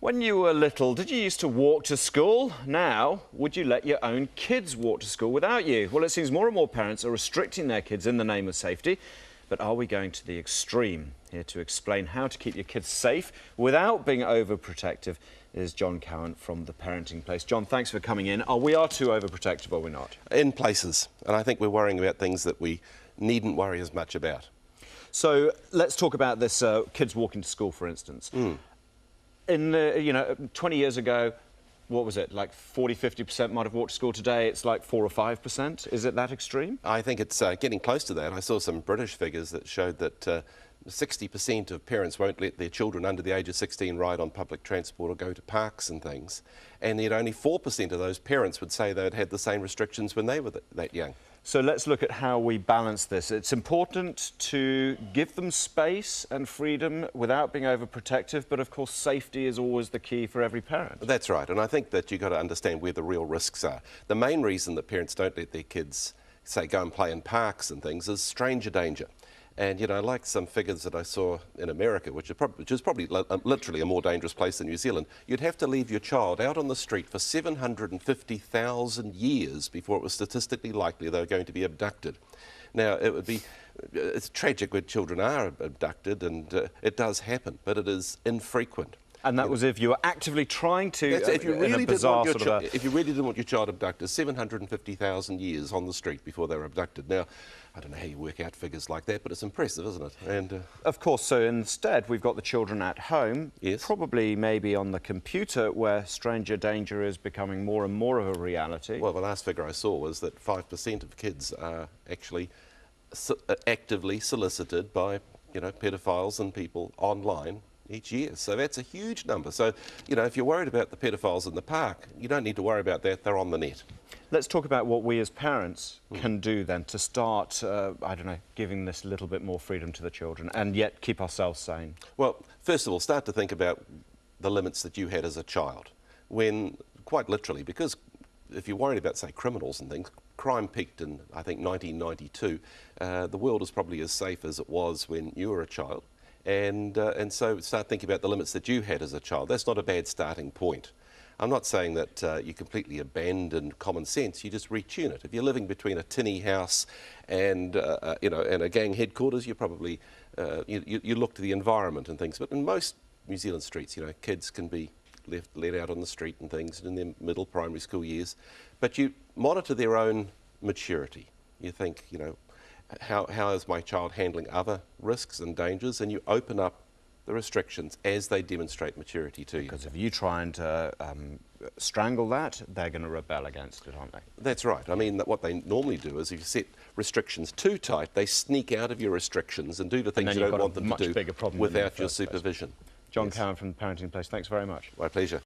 When you were little, did you used to walk to school? Now, would you let your own kids walk to school without you? Well, it seems more and more parents are restricting their kids in the name of safety. But are we going to the extreme? Here to explain how to keep your kids safe without being overprotective is John Cowan from The Parenting Place. John, thanks for coming in. We are too overprotective, are we not? In places. And I think we're worrying about things that we needn't worry as much about. So let's talk about this kids walking to school, for instance. In 20 years ago, what was it, like 40–50% might have walked to school. Today it's like 4 or 5%. Is it that extreme? I think it's getting close to that. I saw some British figures that showed that 60% of parents won't let their children under the age of 16 ride on public transport or go to parks and things. And yet only 4% of those parents would say they'd had the same restrictions when they were that young. So let's look at how we balance this. It's important to give them space and freedom without being overprotective, but of course safety is always the key for every parent. That's right, and I think that you've got to understand where the real risks are. The main reason that parents don't let their kids, say, go and play in parks and things is stranger danger. And, you know, like some figures that I saw in America, which is probably literally a more dangerous place than New Zealand, you'd have to leave your child out on the street for 750,000 years before it was statistically likely they were going to be abducted. Now, it's tragic when children are abducted, and it does happen, but it is infrequent. And that was if you were actively trying to, if you really if you really didn't want your child abducted, 750,000 years on the street before they were abducted. Now, I don't know how you work out figures like that, but it's impressive, isn't it? And of course, so instead we've got the children at home, yes, probably maybe on the computer, where stranger danger is becoming more and more of a reality. Well, the last figure I saw was that 5% of kids are actually actively solicited by, you know, pedophiles and people online each year. So that's a huge number. So, you know, if you're worried about the pedophiles in the park, you don't need to worry about that. They're on the net. Let's talk about what we as parents can do then to start, I don't know, giving this little bit more freedom to the children and yet keep ourselves sane. Well, first of all, start to think about the limits that you had as a child. When, quite literally, because if you're worried about, say, criminals and things, crime peaked in, I think, 1992. The world is probably as safe as it was when you were a child. And so start thinking about the limits that you had as a child. That's not a bad starting point. I'm not saying that you completely abandon common sense. You just retune it. If you're living between a tinny house and and a gang headquarters, you probably you look to the environment and things. But in most New Zealand streets, you know, kids can be let out on the street and things in their middle primary school years. But you monitor their own maturity. You think, you know, how is my child handling other risks and dangers, and you open up the restrictions as they demonstrate maturity to you. Because if you try and strangle that, they're going to rebel against it, aren't they? That's right. I mean, what they normally do is if you set restrictions too tight, they sneak out of your restrictions and do the things you don't want them to do without your supervision. John Cowan from The Parenting Place, thanks very much. My pleasure.